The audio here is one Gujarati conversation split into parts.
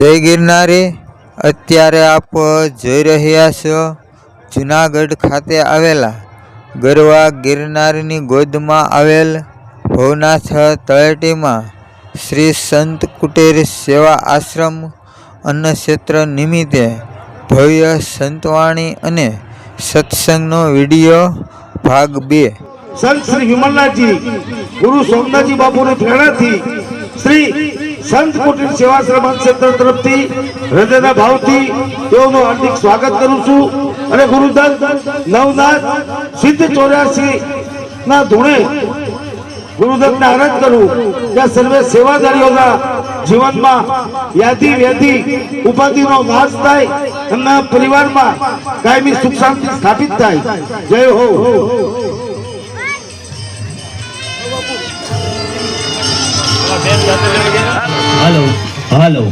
જય ગિરનારી। અત્યારે આપ જોઈ રહ્યા છો જૂનાગઢ ખાતે આવેલા ગરવા ગિરનારની ગોદમાં આવેલ ભવનાથ તળેટીમાં શ્રી સંત કુટીર સેવા આશ્રમ અન્નક્ષેત્ર નિમિત્તે ભવ્ય સંતવાણી અને સત્સંગનો વિડીયો ભાગ 2। સંત શ્રી વિમલનાથજી ગુરુ સોમનાથજી બાપુની પ્રેરણાથી શ્રી સંત કુટીર સેવાશ્રમ ક્ષેત્ર તરફથી હૃદયના ભાવથી તેઓનું હાર્દિક સ્વાગત કરું છું અને ગુરુદત્ત નવનાથ સિદ્ધ 84 ના ધૂણે ગુરુદત્તને આનંદ કરું કે સર્વે સેવાદારીઓના જીવનમાં યાદી વ્યાધિ ઉપાધિનો નાશ થાય અને પરિવારમાં કાયમી સુખ શાંતિ સ્થાપિત થાય। જય હો। हेलो हेलो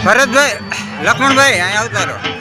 ભરતભાઈ, લક્ષ્મણભાઈ અહીંયા આવતા રહો.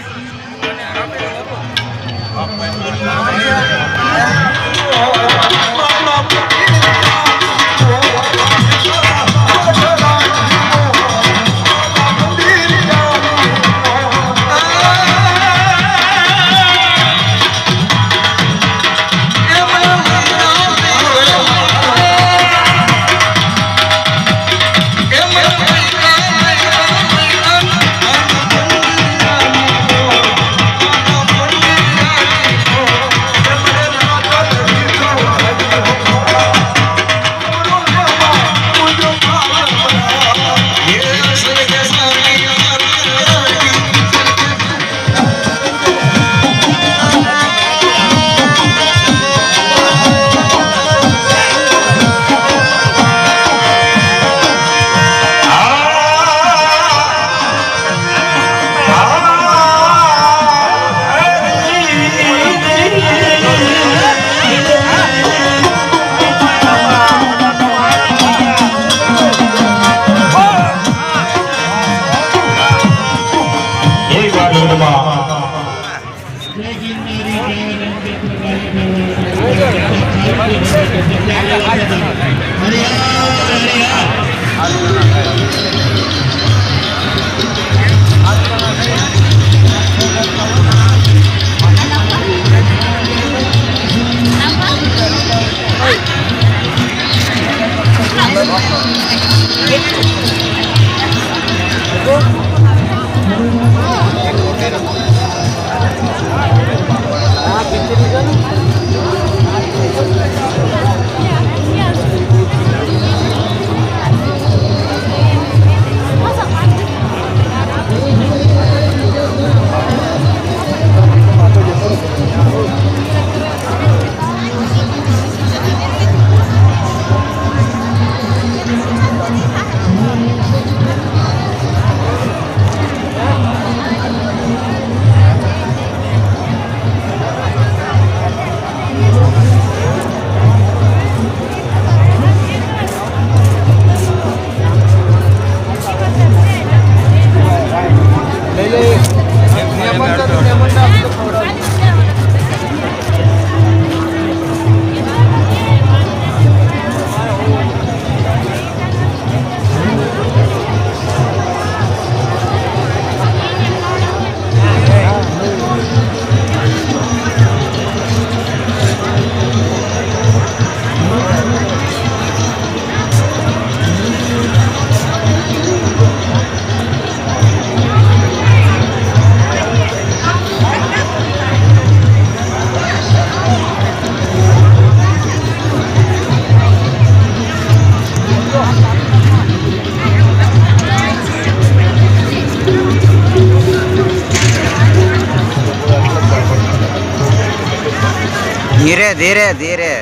ધીરે ધીરે ધીરે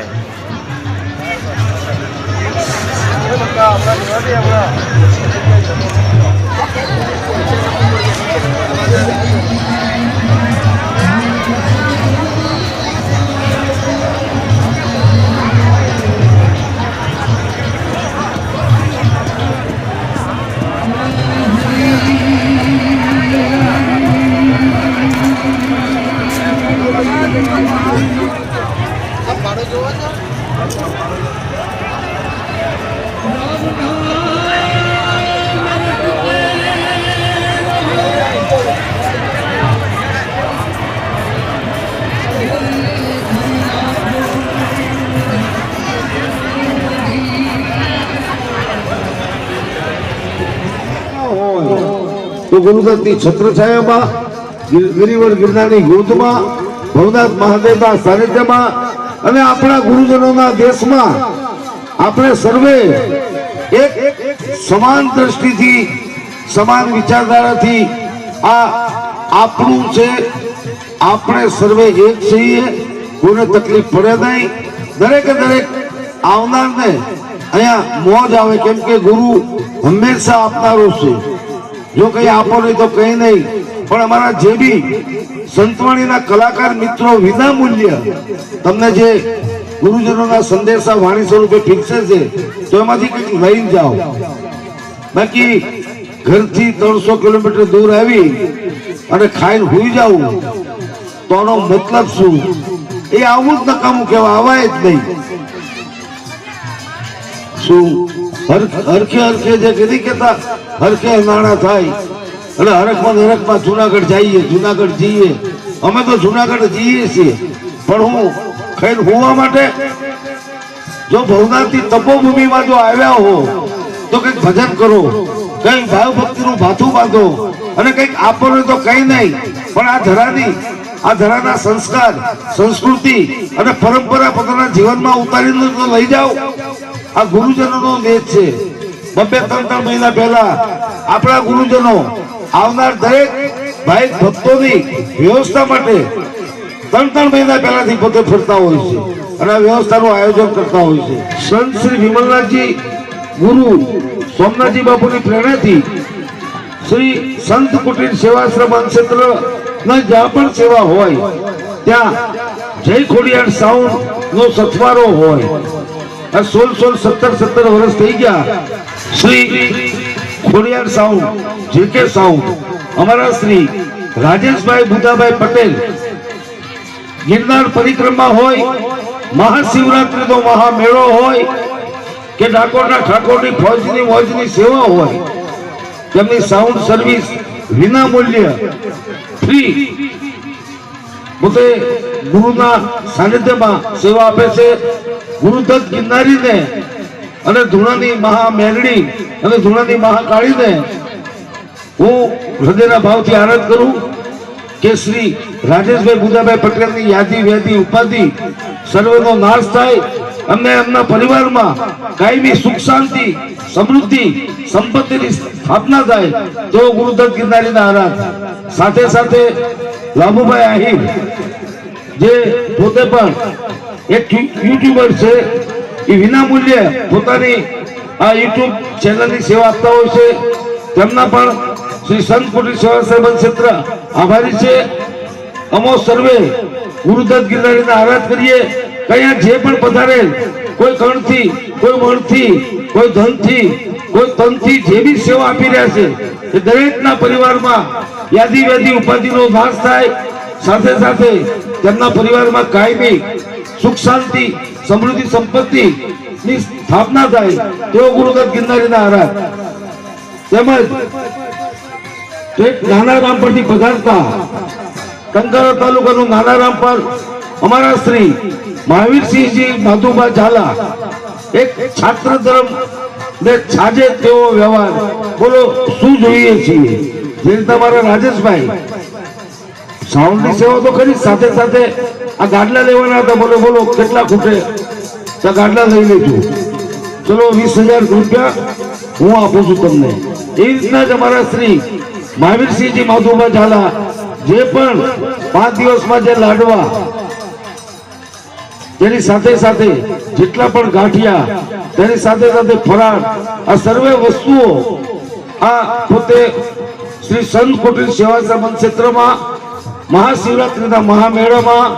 તો ગુરુદત્તની છત્રછાયામાં ગિરિવર ગિરનારની ગોદમાં ભવનાથ મહાદેવના સાનિધ્યમાં અને આપણા ગુરુજનોના દેશમાં આપણે સર્વે એક સમાન દ્રષ્ટિથી સમાન વિચારધારાથી આ આપણું છે. આપણે સર્વે એક છીએ, કોઈને તકલીફ પડે નહીં. દરેકે દરેક આવનારને અહીંયા મોજ આવે, કેમ કે ગુરુ હંમેશા આપનારો છે. જો કઈ આપો નહીં તો કઈ નહીં, પણ અમારા જે બી સંતવાણીના કલાકાર મિત્રો વિના મૂલ્ય તમને જે ગુરુજનોના સંદેશા વાણી સ્વરૂપે ફિક્સે છે તો એમાંથી કંઈક લઈને જાઓ. બાકી ઘરથી 300 કિલોમીટર દૂર આવી અને ખાઈને હુઈ જવું તો આનો મતલબ શું? એ આવું જ નકામું કહેવાય, આવાય જ નહીં. શું હરખે હરખે જે કીધી કેતા હરખે નાણા થાય અને હરખમાં જુનાગઢ જઈએ. અમે તો જુનાગઢ જઈએ છીએ, પણ હું ખાઈને હોવા માટે જો ભવનાથની તપોભૂમિમાં જો આવ્યા હો તો કંઈક ભજન કરો, કંઈક ભાવ ભક્તિનું ભાથું બાંધો અને કંઈક આપો નહીં તો કઈ નહીં, પણ આ ધરાના સંસ્કાર, સંસ્કૃતિ અને પરંપરા પોતાના જીવનમાં ઉતારીને તો લઈ જાઓ. આ ગુરુજનોનો દેશ છે. 2-3 મહિના પહેલા આપણા ગુરુજનો આવનાર દરેક ભાઈ ભક્તોની વ્યવસ્થા માટે 3 મહિના પહેલાથી પોતે ફરતા હોય છે અને આ વ્યવસ્થાનું આયોજન કરતા હોય છે. સંત શ્રી વિમલનાથજી ગુરુ સોમનાથજી બાપુની પ્રેરણાથી શ્રી સંત કુટીર સેવાશ્રમ ક્ષેત્ર જ્યાં પણ સેવા હોય ત્યાં જય ખોડિયાર સાઉન્ડ નો સથવારો હોય. 16-17 વર્ષ થઈ ગયા. શ્રી ખોડિયાર સાઉન્ડ, જેકે સાઉન્ડ, અમારા શ્રી રાજેશભાઈ બુધાભાઈ પટેલ ગિરનાર પરિક્રમા હોય, મહાશિવરાત્રીનો મહામેળો હોય કે ડાકોરના ઠાકોરની ફૌજની મોજની સેવા હોય, તેમની સાઉન્ડ સર્વિસ વિના મૂલ્ય ફ્રી પોતે ગુરુના સાનિધ્યમાં સેવા આપે છે. ગુરુદત્ત ગિરનારીને અને ધૂણાની મહામેરડી અને ધૂણાની મહાકાળીને હું હૃદયના ભાવથી આનંદ કરું કે શ્રી રાજેશભાઈ બુધાભાઈ પટેલની યાદી વ્યાધી ઉપાધિ સર્વનો નાશ થાય, અમને એમના પરિવારમાં કાયમી સુખ શાંતિ સમૃદ્ધિ સંપત્તિની સ્થાપના થાય તેવો ગુરુદત્ત ગિરનારીના આરાધ. સાથે સાથે લાભુભાઈ આહિર જે પોતે પણ એક યુટ્યુબર છે, એ વિના મૂલ્યે પોતાની આ યુટ્યુબ ચેનલની સેવા આપતા હોય છે. તેમના પણ શ્રી સંત કુટીર સેવાશ્રમ ક્ષેત્ર આભારી છે. અમો સર્વે ગુરુદત્ત ગિરનારીના આરાધ કરીએ. કયા જે પણ પધારેલ, કોઈ કણથી, કોઈ મણથી, કોઈ ધનથી, કોઈ તનથી જે બી સેવા આપી રહ્યા છે એ દરેકના પરિવારમાં યાદી વ્યાધી ઉપાધિનો નાશ થાય, સાથે સાથે તેમના પરિવારમાં કાયમી સુખ શાંતિ સમૃદ્ધિ સંપત્તિ ની સ્થાપના થાય તેવો ગુરુદત્ત ગિરનારીના આરાધ. તેમજ નાનારામ પરથી પધારતા કંકારા તાલુકાનું નાનારામ પર અમારા શ્રી મહાવીરસિંહજી માધુભા ઝાલા એક છાત્ર ધર્મ ને છાજે તેવો વ્યવહાર, બોલો શું જોઈએ છીએ. જે રીતે અમારા રાજેશભાઈ સાઉન્ડની સેવા તો કરી, સાથે સાથે આ ગાડલા લેવાના હતા. બોલો બોલો કેટલા ખૂટે તો ગાડલા લઈ લેજો. ચલો 20,000 રૂપિયા હું આપું છું તમને. એ રીતના જ અમારા શ્રી મહાવીરસિંહજી માધુભા ઝાલા જે પણ 5 દિવસમાં જે લાડવા, તેની સાથે સાથે જેટલા પણ ગાંઠિયા, તેની સાથે સાથે ફરાળ, આ સર્વે વસ્તુઓ આ પોતે શ્રી સંત કુટીર સેવાશ્રમ ક્ષેત્રમાં મહાશિવરાત્રિના મહામેળામાં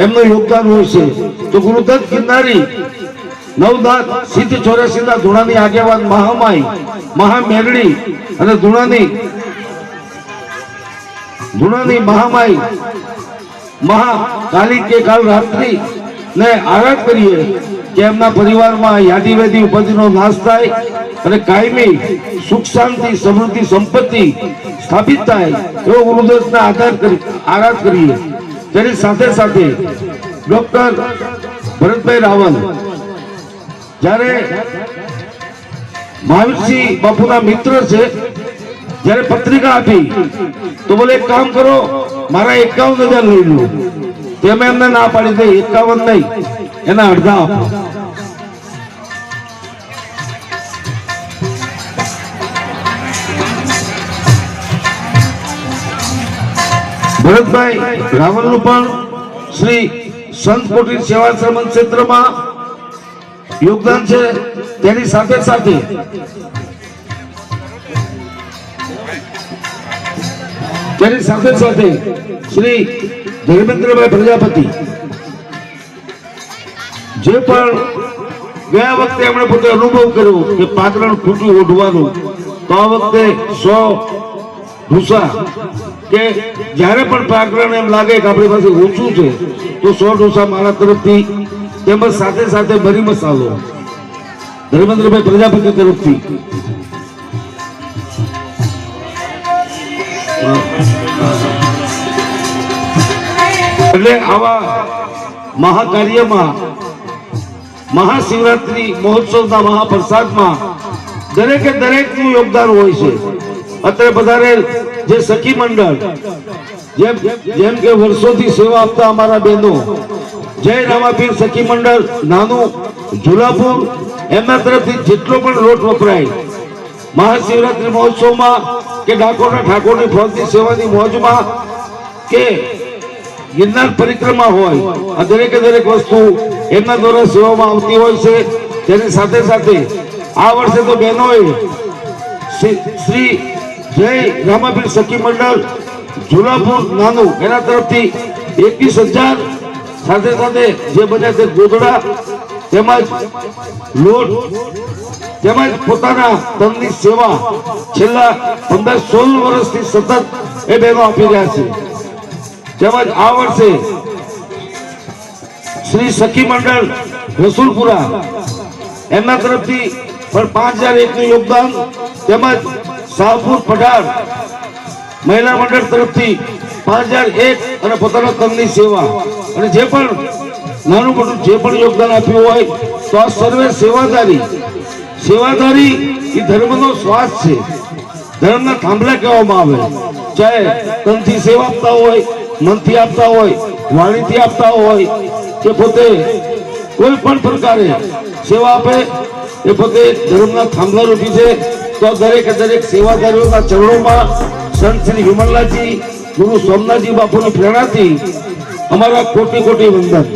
એમનું યોગદાન હોય છે. તો ગુરુદત્ત ગિરનારી નવદાત સિદ્ધ 84 ધૂણાની આગેવાન મહામાઈ મહામેરડી અને ધૂણાની મહામાઈ મહાકાલી કે કાલ રાત્રિ ને આરાધ કરીએ કે એમના પરિવારમાં યાદી વેદી ઉપાધિનો નાશ થાય અને કાયમી સુખ શાંતિ સમૃદ્ધિ સંપત્તિ સ્થાપિત થાય એવો ગુરુદત્તના આરાધ કરીએ. તેની સાથે સાથે ડોક્ટર ભરતભાઈ રાવલ જ્યારે મહાવીરસિંહ બાપુના મિત્ર છે, જ્યારે પત્રિકા આપી તો બોલે એક કામ કરો, મારા 51,000 લઈ લો. તેમે એમને ના પાડી દઈ, 51 નહીં, એના અડધા આપો. ભરતભાઈ રાવલનું પણ શ્રી સંત કુટીર સેવાશ્રમ ક્ષેત્રમાં યોગદાન છે. તેની સાથે સાથે શ્રી ધર્મેન્દ્રભાઈ પ્રજાપતિ જે પણ ગયા વખતે એમણે પોતે અનુભવ કર્યો કે પાકરણ ખૂટી ઓઢવાનું, તો આ વખતે 100 ઢૂસા કે જ્યારે પણ પાકરણ એમ લાગે કે આપણી પાસે ઓછું છે તો 100 ઢૂસા મારા તરફથી, તેમજ સાથે સાથે મરી મસાલો ધર્મેન્દ્રભાઈ પ્રજાપતિ તરફથી. એટલે આવા મહાકાર્યમાં મહાશિવરાત્રી મહોત્સવના મહાપ્રસાદમાં દરેકે દરેકનું યોગદાન હોય છે. અત્યારે પધારેલ જે સખી મંડળ, જેમ કે વર્ષોથી સેવા આપતા અમારા બહેનો જય રામાપીર સખી મંડળ નાનું ઝુલાપુર, એમના તરફથી જેટલો પણ લોટ વપરાય મહાશિવરાત્રી મહોત્સવમાં કે ડાકોરના ઠાકોરની ફરતી સેવાની મોજમાં કે ગિરનાર પરિક્રમા હોય, આ દરેકે દરેક વસ્તુ એમના દ્વારા સેવામાં આવતી હોય છે. તેની સાથે સાથે આ વર્ષે તો બહેનોએ શ્રી જય રામાપીર સખી મંડળ ઝુલાપુર નાનું એના તરફથી 21,000, સાથે સાથે જે બન્યા તે ગોદડા તેમજ લોટ તેમજ પોતાના તનની સેવા છેલ્લા 15-16 વર્ષથી સતત એ બહેનો આપી રહ્યા છે. તેમજ આ વર્ષે શ્રી સખી મંડળ રસુલપુરા એમના તરફથી પણ 5,001 નું યોગદાન, તેમજ શાહપુર પઢાર મહિલા મંડળ તરફથી 5,001 અને પોતાના તનની સેવા, અને જે પણ નાનું મોટું જે પણ યોગદાન આપ્યું હોય તો આ સર્વે સેવાદારી સેવાદારી એ ધર્મનો શ્વાસ છે, ધર્મના થાંભલા કહેવામાં આવે. ચાહે તનથી સેવા આપતા હોય, મનથી આપતા હોય, વાણીથી આપતા હોય કે પોતે કોઈ પણ પ્રકારે સેવા આપે એ પોતે ધર્મના થાંભલા રૂપી છે. તો દરેકે દરેક સેવાદારીઓના ચરણોમાં સંત શ્રી વિમલલાજી ગુરુ સોમનાથજી બાપુની પ્રેરણાથી અમારા કોટી કોટી વંદન.